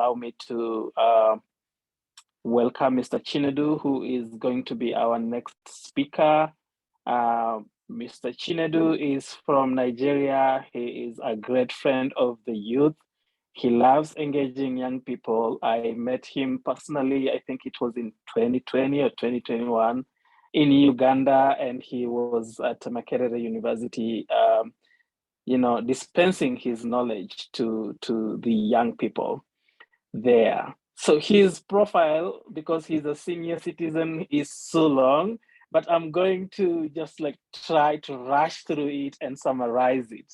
allow me to welcome Mr. Chinedu, who is going to be our next speaker. Mr. Chinedu is from Nigeria. He is a great friend of the youth. He loves engaging young people. I met him personally, I think it was in 2020 or 2021 in Uganda, and he was at Makerere University, dispensing his knowledge to the young people there. So his profile, because he's a senior citizen, is so long, but I'm going to just try to rush through it and summarize it.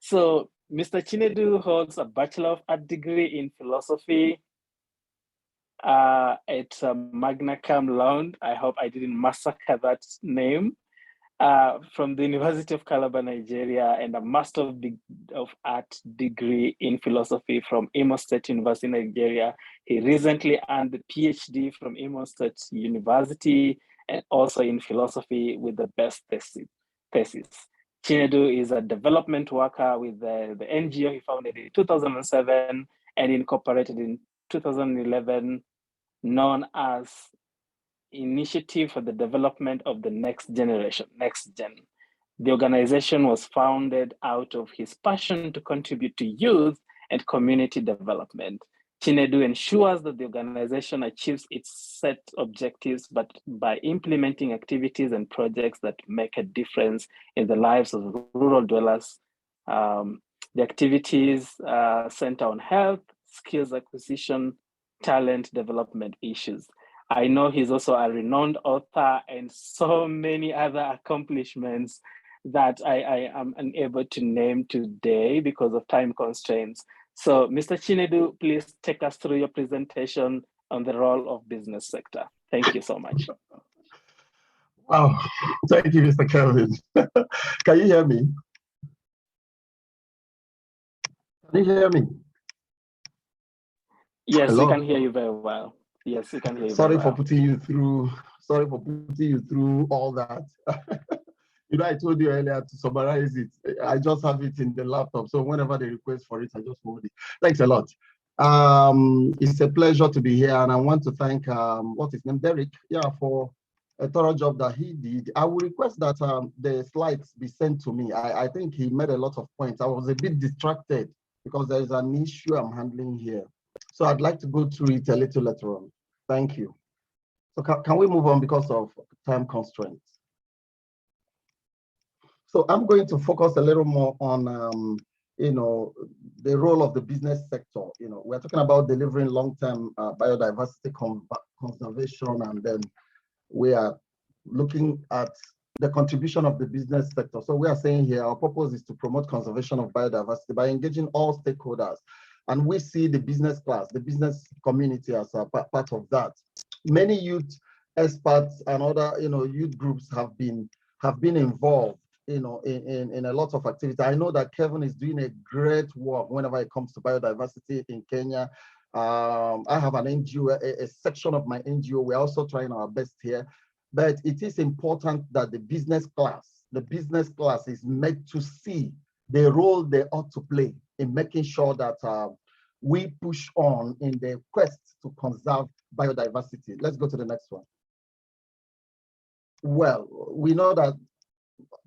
So Mr. Chinedu holds a Bachelor of Art degree in philosophy at Magna Cum Laude. I hope I didn't massacre that name. From the University of Calabar, Nigeria, and a Master of Art degree in philosophy from Imo State University, Nigeria. He recently earned the PhD from Imo State University and also in philosophy with the best thesis. Chinedu is a development worker with the NGO he founded in 2007 and incorporated in 2011, known as Initiative for the Development of the Next Generation, NEXTGEN. The organization was founded out of his passion to contribute to youth and community development. Chinedu ensures that the organization achieves its set objectives, but by implementing activities and projects that make a difference in the lives of rural dwellers. The activities center on health, skills acquisition, talent development issues. I know he's also a renowned author and so many other accomplishments that I am unable to name today because of time constraints. So Mr. Chinedu, please take us through your presentation on the role of business sector. Thank you so much. Wow, thank you, Mr. Kelvin. Can you hear me? Can you hear me? Yes, Hello? we can hear you very well. Yes, we can hear you Sorry very well. for putting you through all that. I told you earlier to summarize it. I just have it in the laptop. So whenever they request for it, I just forward it. Thanks a lot. It's a pleasure to be here. And I want to thank, what's his name, Derek, for a thorough job that he did. I will request that the slides be sent to me. I think he made a lot of points. I was a bit distracted because there is an issue I'm handling here. So I'd like to go through it a little later on. Thank you. So can we move on because of time constraints? So I'm going to focus a little more on, the role of the business sector. We're talking about delivering long-term biodiversity conservation, and then we are looking at the contribution of the business sector. So we are saying here, our purpose is to promote conservation of biodiversity by engaging all stakeholders. And we see the business class, the business community as a part of that. Many youth experts and other, youth groups have been involved, in a lot of activity. I know that Kevin is doing a great work whenever it comes to biodiversity in Kenya. I have an NGO, a section of my NGO. We're also trying our best here, but it is important that the business class is made to see the role they ought to play in making sure that we push on in the quest to conserve biodiversity. Let's go to the next one. Well, we know that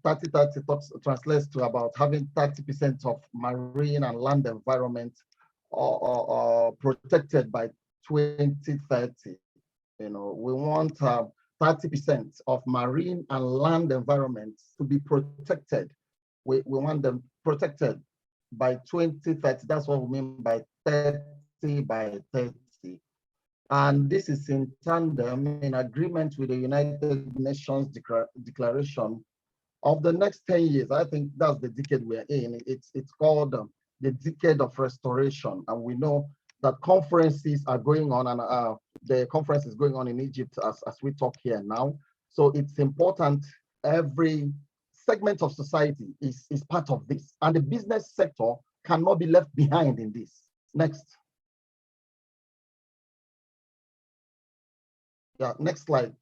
30-30 translates to about having 30% of marine and land environment protected by 2030. We want 30% of marine and land environments to be protected. We want them protected by 2030. That's what we mean by 30 by 30. And this is in tandem, in agreement with the United Nations Declaration of the next 10 years. I think that's the decade we're in. It's called the Decade of Restoration. And we know that conferences are going on, and the conference is going on in Egypt as we talk here now. So it's important. Every segment of society is part of this. And the business sector cannot be left behind in this. Next. Yeah, next slide.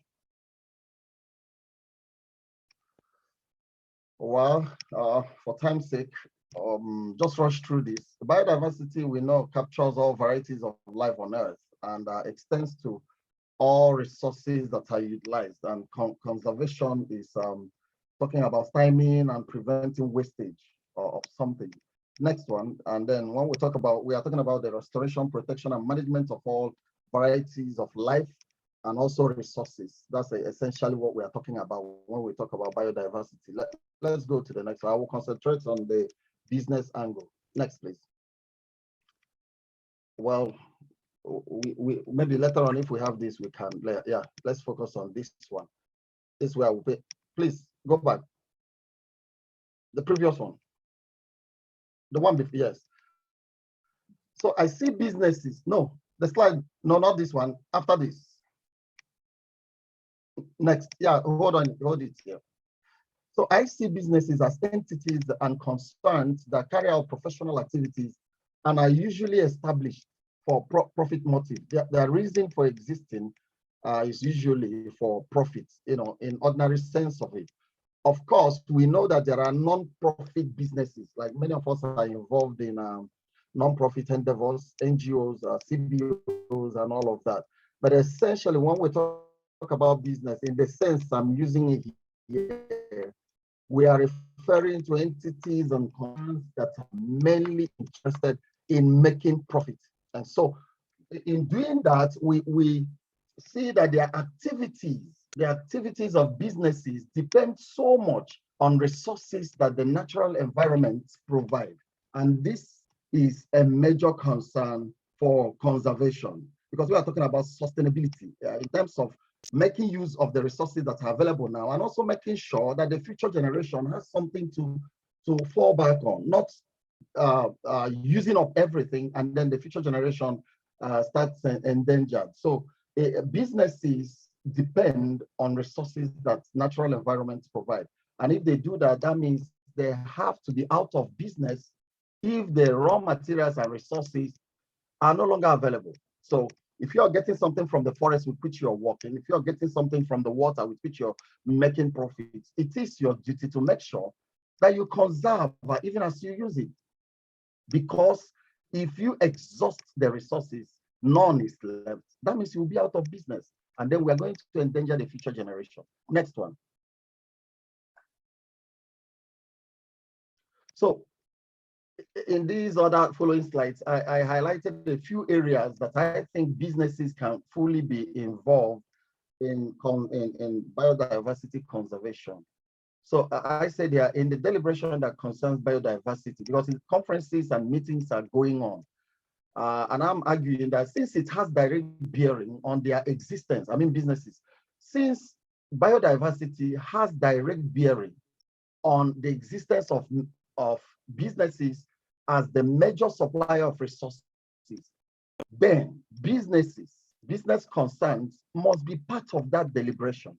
Well, for time's sake, just rush through this. Biodiversity, we know, captures all varieties of life on Earth and extends to all resources that are utilized. And conservation is talking about stymieing and preventing wastage of something. Next one, and then when we are talking about the restoration, protection, and management of all varieties of life and also resources. That's essentially what we are talking about when we talk about biodiversity. Let's go to the next one. I will concentrate on the business angle. Next, please. Well, we maybe later on, if we have this, we can, yeah, let's focus on this one. This way I will pay. Please go back. The previous one. The one before, yes. So I see businesses. No, the slide, no, not this one. After this. Next, yeah, hold it here. So I see businesses as entities and concerns that carry out professional activities and are usually established for profit motive. Their reason for existing is usually for profit, in ordinary sense of it. Of course, we know that there are non-profit businesses, like many of us are involved in non-profit endeavors, NGOs, CBOs, and all of that. But essentially, when we talk about business, in the sense I'm using it here, we are referring to entities and concerns that are mainly interested in making profit. And so in doing that, we see that the activities of businesses depend so much on resources that the natural environment provide. And this is a major concern for conservation, because we are talking about sustainability in terms of making use of the resources that are available now, and also making sure that the future generation has something to fall back on, not using up everything and then the future generation starts endangered. So businesses depend on resources that natural environments provide. And if they do that, that means they have to be out of business if the raw materials and resources are no longer available. So if you're getting something from the forest with which you're working, if you're getting something from the water with which you're making profits, it is your duty to make sure that you conserve even as you use it. Because if you exhaust the resources, none is left. That means you'll be out of business. And then we're going to endanger the future generation. Next one. So in these other following slides, I highlighted a few areas that I think businesses can fully be involved in biodiversity conservation. So I say they are in the deliberation that concerns biodiversity, because conferences and meetings are going on. And I'm arguing that since it has direct bearing on their existence, I mean businesses, since biodiversity has direct bearing on the existence of businesses as the major supplier of resources, then business concerns must be part of that deliberation.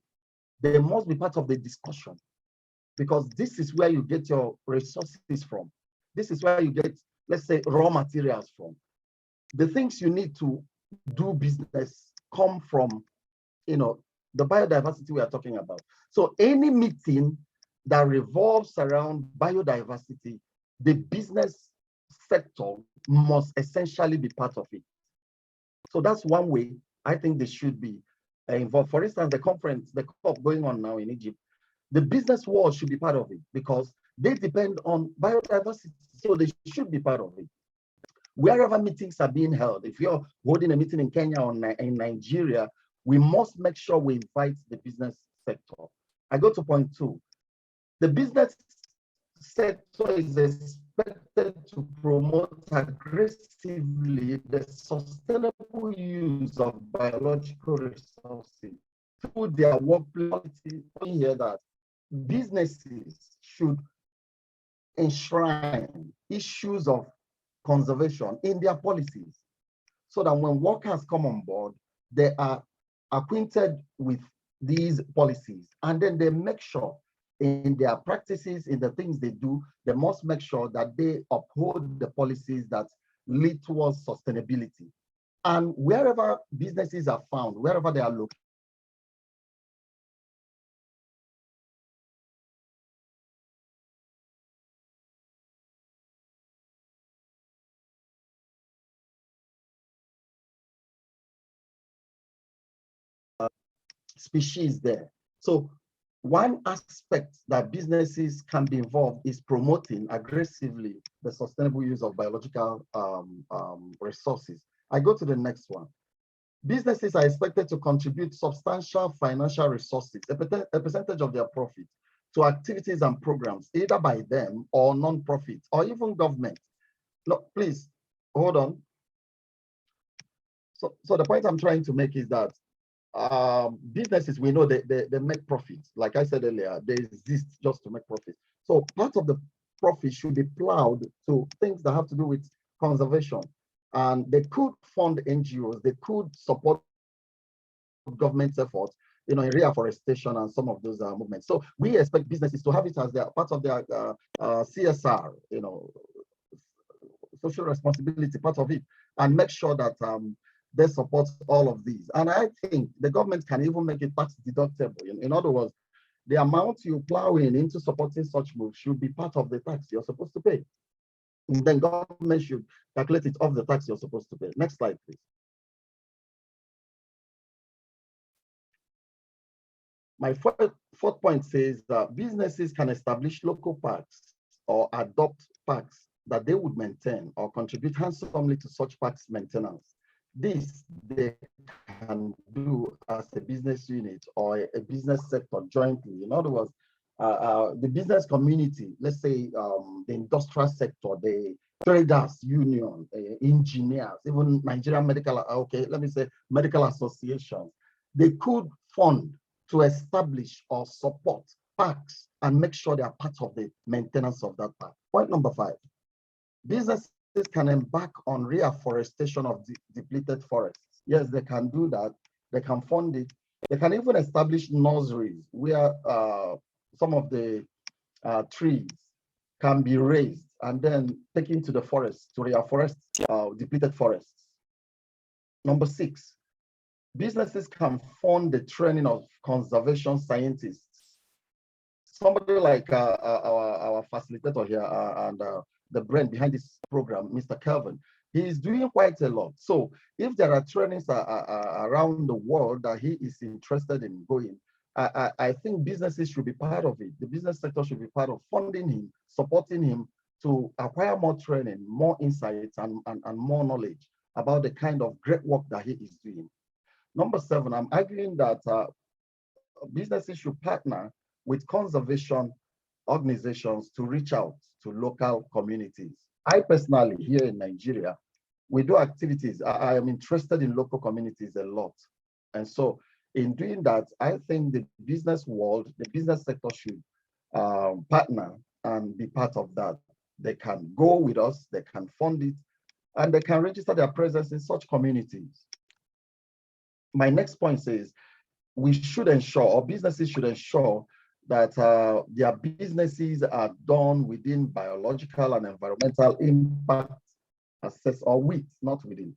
They must be part of the discussion, because this is where you get your resources from. This is where you get, let's say, raw materials from. The things you need to do business come from, the biodiversity we are talking about. So any meeting that revolves around biodiversity, the business sector must essentially be part of it. So that's one way I think they should be involved. For instance, the conference, the COP going on now in Egypt, the business world should be part of it because they depend on biodiversity, so they should be part of it. Wherever meetings are being held, if you're holding a meeting in Kenya or in Nigeria, we must make sure we invite the business sector. I go to point 2. The business sector is expected to promote aggressively the sustainable use of biological resources through their workplace. Here that businesses should enshrine issues of conservation in their policies, so that when workers come on board, they are acquainted with these policies, and then they make sure in their practices, in the things they do, they must make sure that they uphold the policies that lead towards sustainability. And wherever businesses are found, wherever they are located, species there. So one aspect that businesses can be involved is promoting aggressively the sustainable use of biological resources. I go to the next one. Businesses are expected to contribute substantial financial resources, a percentage of their profit, to activities and programs, either by them or non-profit or even government. No, please, hold on. So the point I'm trying to make is that businesses, we know they make profits. Like I said earlier, they exist just to make profits. So part of the profit should be plowed to things that have to do with conservation. And they could fund NGOs, they could support government efforts, in reforestation and some of those movements. So we expect businesses to have it as their part of their CSR, social responsibility, part of it, and make sure that they support all of these. And I think the government can even make it tax deductible. In other words, the amount you plow into supporting such moves should be part of the tax you're supposed to pay. And then government should calculate it off the tax you're supposed to pay. Next slide, please. My fourth point says that businesses can establish local parks or adopt parks that they would maintain or contribute handsomely to such parks maintenance. This they can do as a business unit or a business sector jointly. In other words, the business community, let's say the industrial sector, the traders union, engineers, even Nigerian medical associations, they could fund to establish or support parks and make sure they are part of the maintenance of that park. Point number 5, businesses can embark on reforestation of depleted forests. Yes, they can do that. They can fund it. They can even establish nurseries where some of the trees can be raised and then taken to the forest to reforest depleted forests. Number 6, businesses can fund the training of conservation scientists. Somebody like our facilitator here and the brain behind this program, Mr. Kelvin, he is doing quite a lot. So if there are trainings around the world that he is interested in going, I think businesses should be part of it. The business sector should be part of funding him, supporting him to acquire more training, more insights, and more knowledge about the kind of great work that he is doing. Number 7, I'm arguing that businesses should partner with conservation organizations to reach out to local communities. I personally, here in Nigeria, we do activities. I am interested in local communities a lot. And so in doing that, I think the business world, the business sector should partner and be part of that. They can go with us, they can fund it, and they can register their presence in such communities. My next point says, we should ensure, or businesses should ensure, that their businesses are done within biological and environmental impact assessment, or with, not within.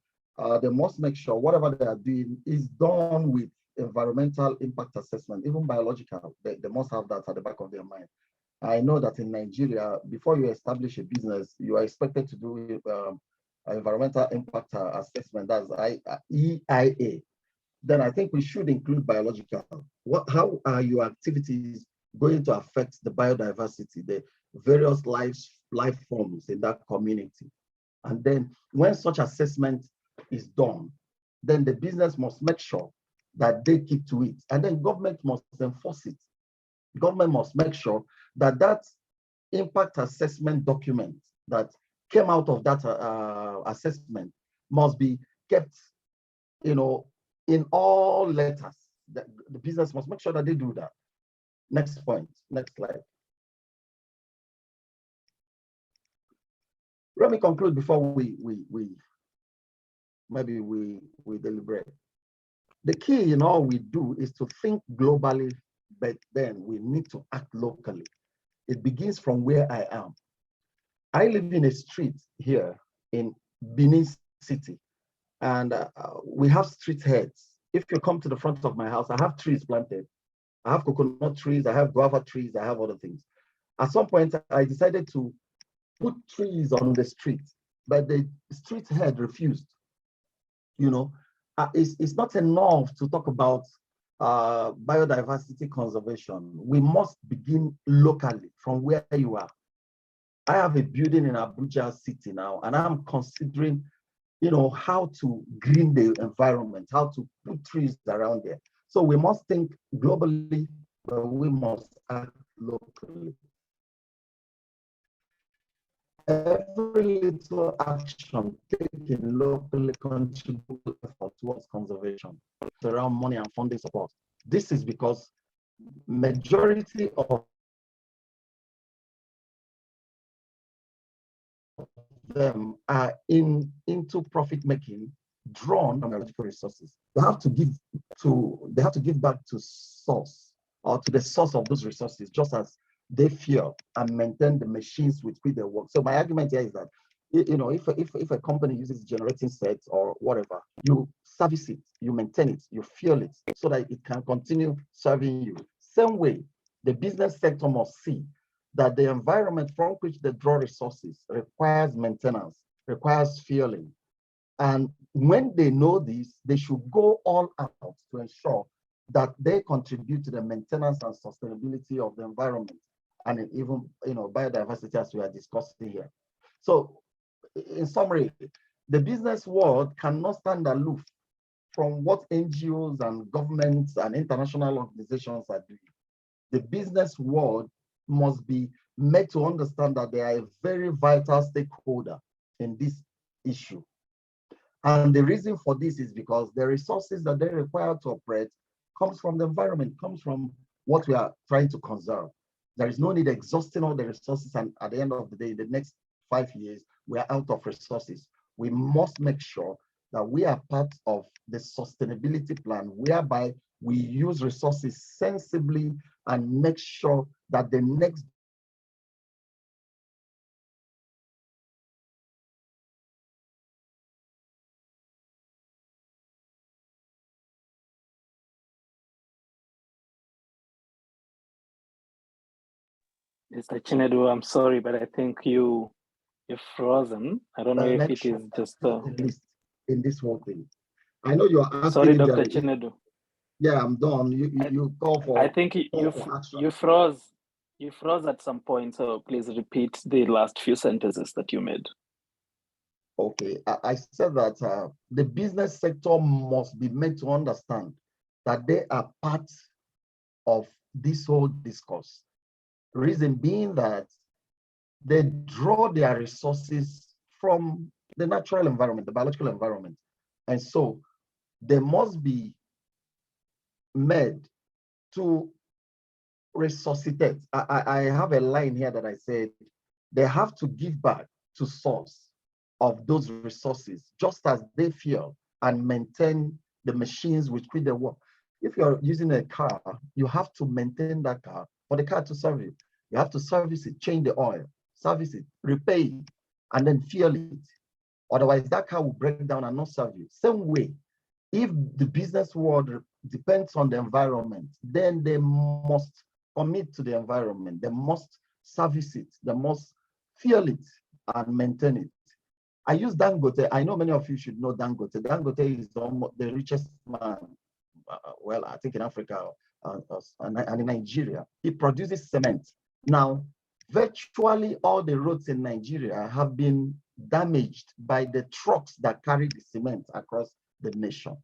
They must make sure whatever they are doing is done with environmental impact assessment, even biological. They must have that at the back of their mind. I know that in Nigeria, before you establish a business, you are expected to do environmental impact assessment, that's EIA. Then I think we should include biological. How are your activities going to affect the biodiversity, the various life forms in that community? And then when such assessment is done, then the business must make sure that they keep to it. And then government must enforce it. Government must make sure that that impact assessment document that came out of that assessment must be kept, in all letters. The business must make sure that they do that. Next point, next slide. Let me conclude before we deliberate. The key in all we do is to think globally, but then we need to act locally. It begins from where I am. I live in a street here in Benin City, and we have street heads. If you come to the front of my house, I have trees planted. I have coconut trees, I have guava trees, I have other things. At some point, I decided to put trees on the street, but the street head refused. It's not enough to talk about biodiversity conservation, we must begin locally from where you are. I have a building in Abuja City now, and I'm considering, how to green the environment, how to put trees around there. So we must think globally, but we must act locally. Every little action taken locally contributes effort towards conservation around money and funding support. This is because majority of them are into profit making, drawn from biological resources. They have to give back to source, or to the source of those resources, just as they fuel and maintain the machines with which they work. So my argument here is that, if a company uses generating sets or whatever, you service it, you maintain it, you fuel it so that it can continue serving you. Same way, the business sector must see that the environment from which they draw resources requires maintenance, requires fueling. And when they know this, they should go all out to ensure that they contribute to the maintenance and sustainability of the environment, and even biodiversity, as we are discussing here. So in summary, the business world cannot stand aloof from what NGOs and governments and international organizations are doing. The business world must be made to understand that they are a very vital stakeholder in this issue. And the reason for this is because the resources that they require to operate comes from the environment, comes from what we are trying to conserve. There is no need exhausting all the resources, and at the end of the day, the next 5 years, we are out of resources. We must make sure that we are part of the sustainability plan, whereby we use resources sensibly and make sure that the next Mr. Chinedu, I'm sorry, but I think you're frozen. I don't know if it is just in this whole thing. I know you're asking. Sorry, Dr. Chinedu. Yeah, I'm done. You call for. I think you froze. You froze at some point, so please repeat the last few sentences that you made. Okay, I said that the business sector must be made to understand that they are part of this whole discourse. Reason being that they draw their resources from the natural environment, the biological environment. And so they must be made to resuscitate. I have a line here that I said, they have to give back to source of those resources, just as they fuel and maintain the machines with which they work. If you're using a car, you have to maintain that car for the car to serve you. You have to service it, change the oil, service it, repair it, and then fuel it. Otherwise, that car will break down and not serve you. Same way, if the business world depends on the environment, then they must commit to the environment. They must service it. They must fuel it and maintain it. I use Dangote. I know many of you should know Dangote. Dangote is the richest man, well, I think in Africa and in Nigeria. He produces cement. Now, virtually all the roads in Nigeria have been damaged by the trucks that carry the cement across the nation.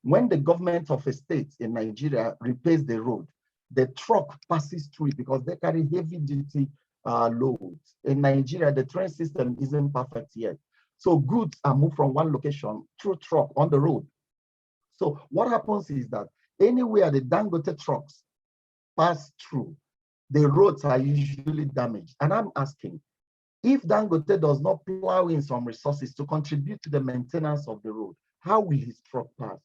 When the government of a state in Nigeria repairs the road, the truck passes through it because they carry heavy duty loads. In Nigeria, the train system isn't perfect yet. So goods are moved from one location through truck on the road. So what happens is that anywhere the Dangote trucks pass through, the roads are usually damaged. And I'm asking, if Dangote does not plow in some resources to contribute to the maintenance of the road, how will his truck pass?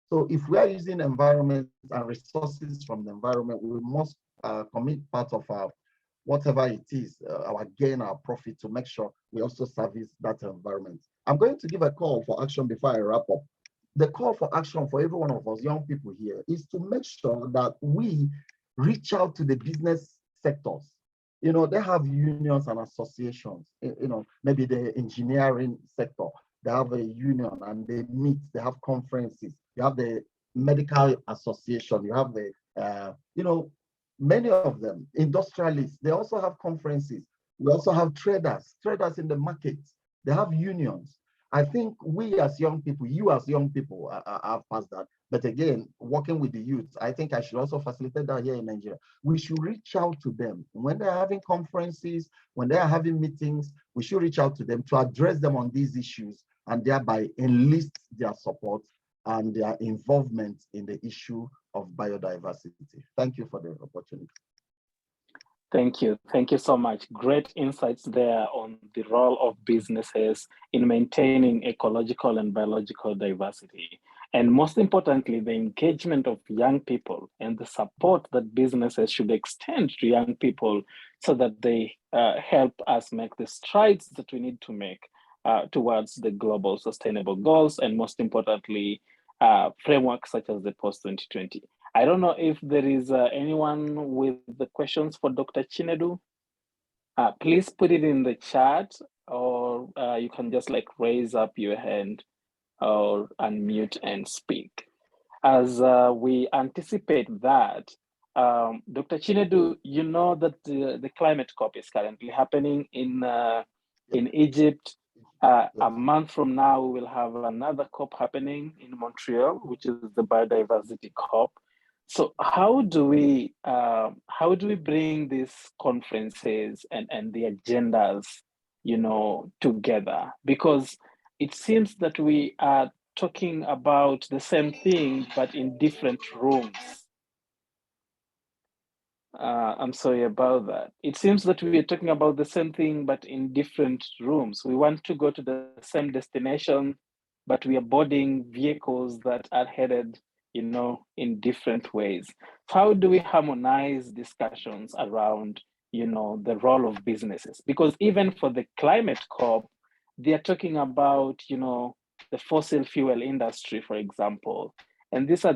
So if we are using environment and resources from the environment, we must commit part of our, whatever it is, our gain, our profit, to make sure we also service that environment. I'm going to give a call for action before I wrap up. The call for action for every one of us young people here is to make sure that we reach out to the business sectors. You know, they have unions and associations, you know, maybe the engineering sector, they have a union and they meet, they have conferences. You have the medical association, you have the, many of them, industrialists, they also have conferences. We also have traders in the market. They have unions. I think we as young people, you as young people have passed that. But again, working with the youth, I think I should also facilitate that here in Nigeria. We should reach out to them. When they're having conferences, when they're having meetings, we should reach out to them to address them on these issues and thereby enlist their support and their involvement in the issue of biodiversity. Thank you for the opportunity. Thank you. Thank you so much. Great insights there on the role of businesses in maintaining ecological and biological diversity. And most importantly, the engagement of young people and the support that businesses should extend to young people so that they help us make the strides that we need to make towards the global sustainable goals, and most importantly, frameworks such as the post-2020. I don't know if there is anyone with the questions for Dr. Chinedu. Please put it in the chat, or you can just like raise up your hand or unmute and speak. As we anticipate that, Dr. Chinedu, you know that the climate COP is currently happening in Egypt. A month from now, we will have another COP happening in Montreal, which is the biodiversity COP. So how do we bring these conferences and the agendas, together? Because it seems that we are talking about the same thing, but in different rooms. I'm sorry about that. It seems that we are talking about the same thing, but in different rooms. We want to go to the same destination, but we are boarding vehicles that are headed, in different ways. How do we harmonize discussions around, the role of businesses? Because even for the climate COP, they are talking about, the fossil fuel industry, for example. And these are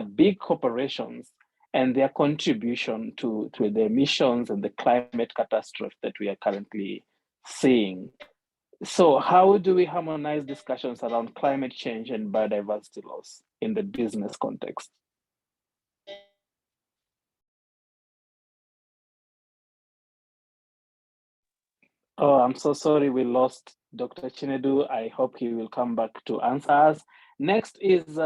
big corporations and their contribution to the emissions and the climate catastrophe that we are currently seeing. So how do we harmonize discussions around climate change and biodiversity loss in the business context? Oh, I'm so sorry we lost Dr. Chinedu. I hope he will come back to answer us. Next is